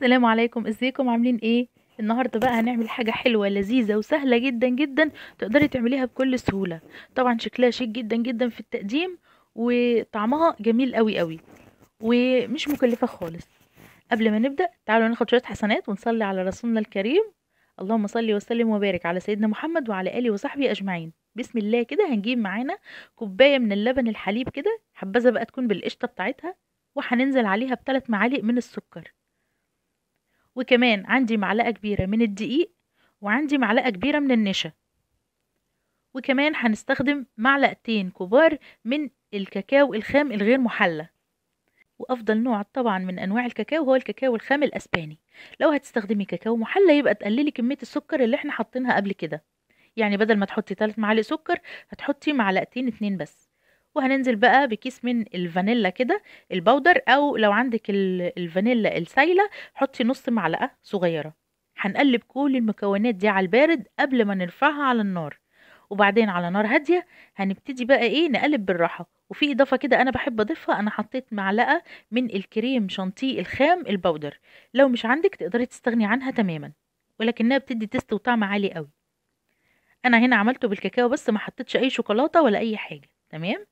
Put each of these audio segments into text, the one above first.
السلام عليكم، ازيكم عاملين ايه؟ النهارده بقى هنعمل حاجه حلوه لذيذه وسهله جدا جدا. تقدري تعمليها بكل سهوله. طبعا شكلها شيك جدا جدا في التقديم، وطعمها جميل قوي قوي، ومش مكلفه خالص. قبل ما نبدا تعالوا ناخد شويه حسنات ونصلي على رسولنا الكريم. اللهم صل وسلم وبارك على سيدنا محمد وعلى اله وصحبه اجمعين. بسم الله كده هنجيب معانا كوبايه من اللبن الحليب كده، حبذا بقى تكون بالقشطه بتاعتها، وهننزل عليها ب3 معالق من السكر. وكمان عندي معلقة كبيرة من الدقيق، وعندي معلقة كبيرة من النشا. وكمان هنستخدم معلقتين كبار من الكاكاو الخام الغير محلى. وافضل نوع طبعا من انواع الكاكاو هو الكاكاو الخام الاسباني. لو هتستخدمي كاكاو محلى يبقى تقللي كمية السكر اللي احنا حاطينها قبل كده. يعني بدل ما تحطي 3 معالق سكر هتحطي معلقتين 2 بس. وهننزل بقى بكيس من الفانيلا كده، البودر، او لو عندك الفانيلا السايلة حطي نص معلقة صغيرة. هنقلب كل المكونات دي على البارد قبل ما نرفعها على النار. وبعدين على نار هادية هنبتدي بقى ايه نقلب بالراحة. وفي اضافة كده انا بحب اضيفها، انا حطيت معلقة من الكريم شانتيه الخام البودر. لو مش عندك تقدري تستغني عنها تماما، ولكنها بتدي تيست وطعم عالي قوي. انا هنا عملته بالكاكاو بس، ما حطيتش اي شوكولاته ولا اي حاجه. تمام.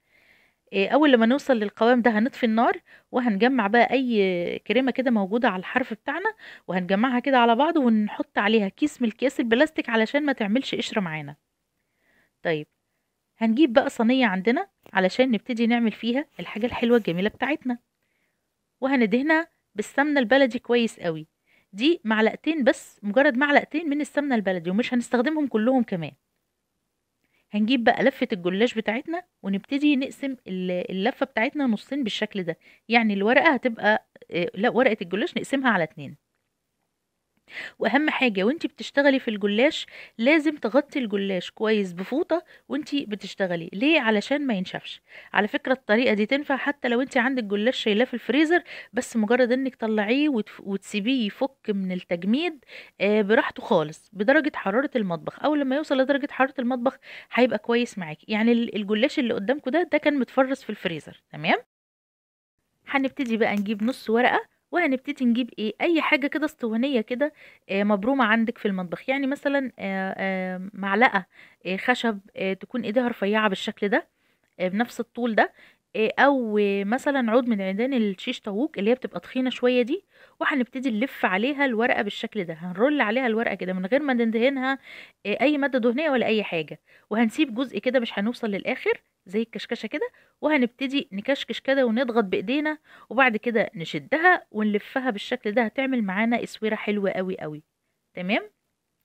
اول لما نوصل للقوام ده هنطفي النار، وهنجمع بقى اي كريمه كده موجوده على الحرف بتاعنا، وهنجمعها كده على بعض ونحط عليها كيس من الكيس البلاستيك علشان ما تعملش قشره معانا. طيب، هنجيب بقى صينيه عندنا علشان نبتدي نعمل فيها الحاجه الحلوه الجميله بتاعتنا، وهندهنها بالسمنه البلدي كويس قوي. دي معلقتين بس، مجرد معلقتين من السمنه البلدي، ومش هنستخدمهم كلهم كمان. هنجيب بقى لفة الجلاش بتاعتنا ونبتدي نقسم اللفة بتاعتنا نصين بالشكل ده. يعني الورقة هتبقى لا، ورقة الجلاش نقسمها على 2. واهم حاجة وانتي بتشتغلي في الجلاش لازم تغطي الجلاش كويس بفوطة وانتي بتشتغلي، ليه؟ علشان ما ينشفش. على فكرة الطريقة دي تنفع حتى لو انتي عندك جلاش شايلاه في الفريزر، بس مجرد انك طلعيه وتسيبيه يفك من التجميد براحته خالص بدرجة حرارة المطبخ. اول لما يوصل لدرجة حرارة المطبخ هيبقى كويس معاكي. يعني الجلاش اللي قدامكم ده كان متفرز في الفريزر. تمام. هنبتدي بقى نجيب نص ورقة، وهنبتدي نجيب ايه اي حاجة كده اسطوانية كده مبرومة عندك في المطبخ. يعني مثلا معلقة خشب تكون ايديها رفيعة بالشكل ده، بنفس الطول ده. او مثلا عود من عيدان الشيش طاووق اللي هي بتبقى تخينة شوية دي. وهنبتدي نلف عليها الورقة بالشكل ده، هنرول عليها الورقة كده من غير ما ندهنها اي مادة دهنية ولا اي حاجة. وهنسيب جزء كده، مش هنوصل للاخر زي الكشكشة كده. وهنبتدي نكشكش كده ونضغط بايدينا، وبعد كده نشدها ونلفها بالشكل ده، هتعمل معانا اسوره حلوة قوي قوي. تمام.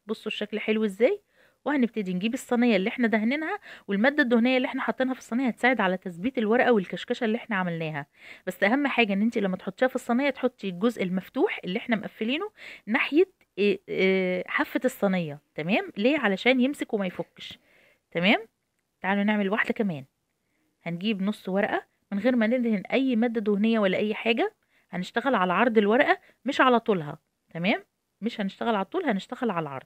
بصوا الشكل حلو ازاي. وهنبتدي نجيب الصينيه اللي احنا دهنينها، والماده الدهنيه اللي احنا حاطينها في الصينيه هتساعد على تثبيت الورقه والكشكشه اللي احنا عملناها. بس اهم حاجه ان انت لما تحطيها في الصينيه تحطي الجزء المفتوح اللي احنا مقفلينه ناحيه حافه الصينيه. تمام، ليه؟ علشان يمسك وما يفكش. تمام. تعالوا نعمل واحده كمان. هنجيب نص ورقه من غير ما ندهن اي ماده دهنيه ولا اي حاجه. هنشتغل على عرض الورقه مش على طولها. تمام. مش هنشتغل على الطول، هنشتغل على العرض.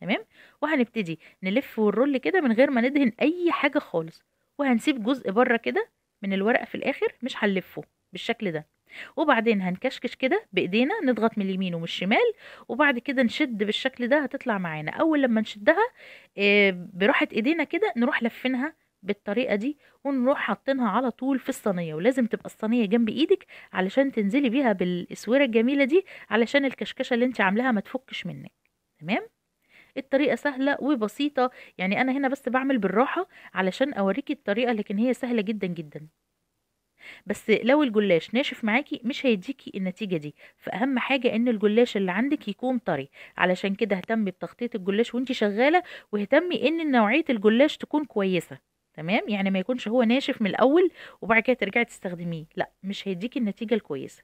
تمام. وهنبتدي نلف ونرول كده من غير ما ندهن اي حاجه خالص. وهنسيب جزء بره كده من الورقه في الاخر، مش هنلفه بالشكل ده. وبعدين هنكشكش كده بايدينا، نضغط من اليمين ومن الشمال، وبعد كده نشد بالشكل ده هتطلع معانا. اول لما نشدها براحه ايدينا كده نروح لفينها بالطريقه دي، ونروح حاطينها على طول في الصينيه. ولازم تبقى الصينيه جنب ايدك علشان تنزلي بيها بالاسوره الجميله دي، علشان الكشكشه اللي انت عاملاها ما تفكش منك. تمام. الطريقة سهلة وبسيطة. يعني أنا هنا بس بعمل بالراحة علشان أوريكي الطريقة، لكن هي سهلة جدا جدا. بس لو الجلاش ناشف معاكي مش هيديكي النتيجة دي. فأهم حاجة إن الجلاش اللي عندك يكون طري. علشان كده اهتمي بتغطية الجلاش وانتي شغالة، واهتمي إن نوعية الجلاش تكون كويسة. تمام. يعني ما يكونش هو ناشف من الأول وبعد كده ترجعي تستخدميه، لا، مش هيديكي النتيجة الكويسة.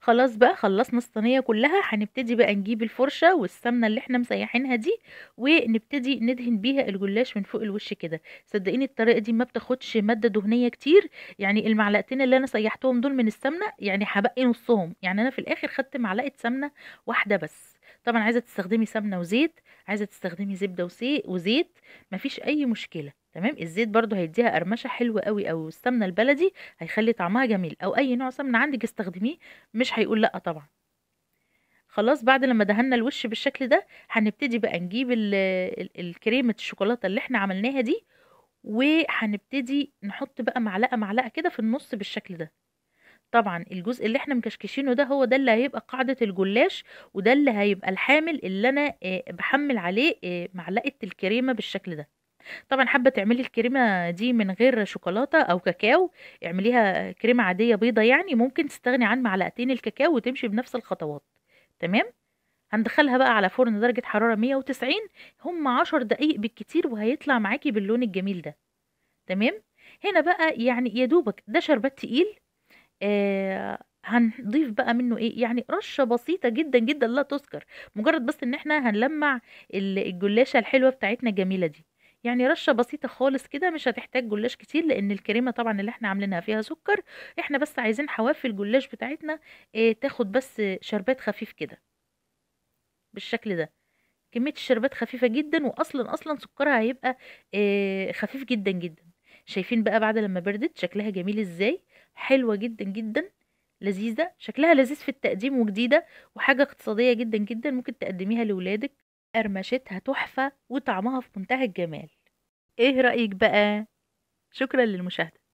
خلاص بقى خلصنا الصينية كلها. هنبتدي بقى نجيب الفرشة والسمنة اللي احنا مسيحينها دي، ونبتدي ندهن بيها الجلاش من فوق الوش كده. صدقيني الطريقة دي ما بتاخدش مادة دهنية كتير. يعني المعلقتين اللي انا سيحتهم دول من السمنة يعني هبقي نصهم. يعني انا في الاخر خدت معلقة سمنة واحدة بس. طبعا عايزة تستخدمي سمنة وزيت، عايزة تستخدمي زبدة وزيت، مفيش اي مشكلة. تمام. الزيت برضو هيديها قرمشة حلوة قوي، او السمنة البلدي هيخلي طعمها جميل، او اي نوع سمنة عندك استخدميه، مش هيقول لا طبعا. خلاص بعد لما دهنا الوش بالشكل ده هنبتدي بقى نجيب الكريمة الشوكولاتة اللي احنا عملناها دي، وهنبتدي نحط بقى معلقة معلقة كده في النص بالشكل ده. طبعا الجزء اللي احنا مكشكشينه ده هو ده اللي هيبقى قاعدة الجلاش، وده اللي هيبقى الحامل اللي انا بحمل عليه معلقة الكريمة بالشكل ده. طبعا حابة تعملي الكريمة دي من غير شوكولاتة او كاكاو، اعمليها كريمة عادية بيضة، يعني ممكن تستغني عن معلقتين الكاكاو وتمشي بنفس الخطوات. تمام. هندخلها بقى على فرن درجة حرارة 190، هم 10 دقايق بالكتير وهيطلع معاكي باللون الجميل ده. تمام. هنا بقى يعني يا دوبك ده شربات تقيل. هنضيف بقى منه ايه، يعني رشة بسيطة جدا جدا لا تذكر، مجرد بس ان احنا هنلمع الجلاشة الحلوة بتاعتنا الجميلة دي. يعني رشة بسيطة خالص كده، مش هتحتاج جلاش كتير لان الكريمة طبعا اللي احنا عاملينها فيها سكر. احنا بس عايزين حواف الجلاش بتاعتنا تاخد بس شربات خفيف كده بالشكل ده. كمية الشربات خفيفة جدا، واصلا سكرها هيبقى خفيف جدا جدا. شايفين بقى بعد لما بردت شكلها جميل ازاي؟ حلوة جدا جدا، لذيذة، شكلها لذيذ في التقديم وجديدة، وحاجة اقتصادية جدا جدا ممكن تقدميها لولادك. قرمشتها تحفة وطعمها في منتهى الجمال. ايه رأيك بقى؟ شكرا للمشاهدة.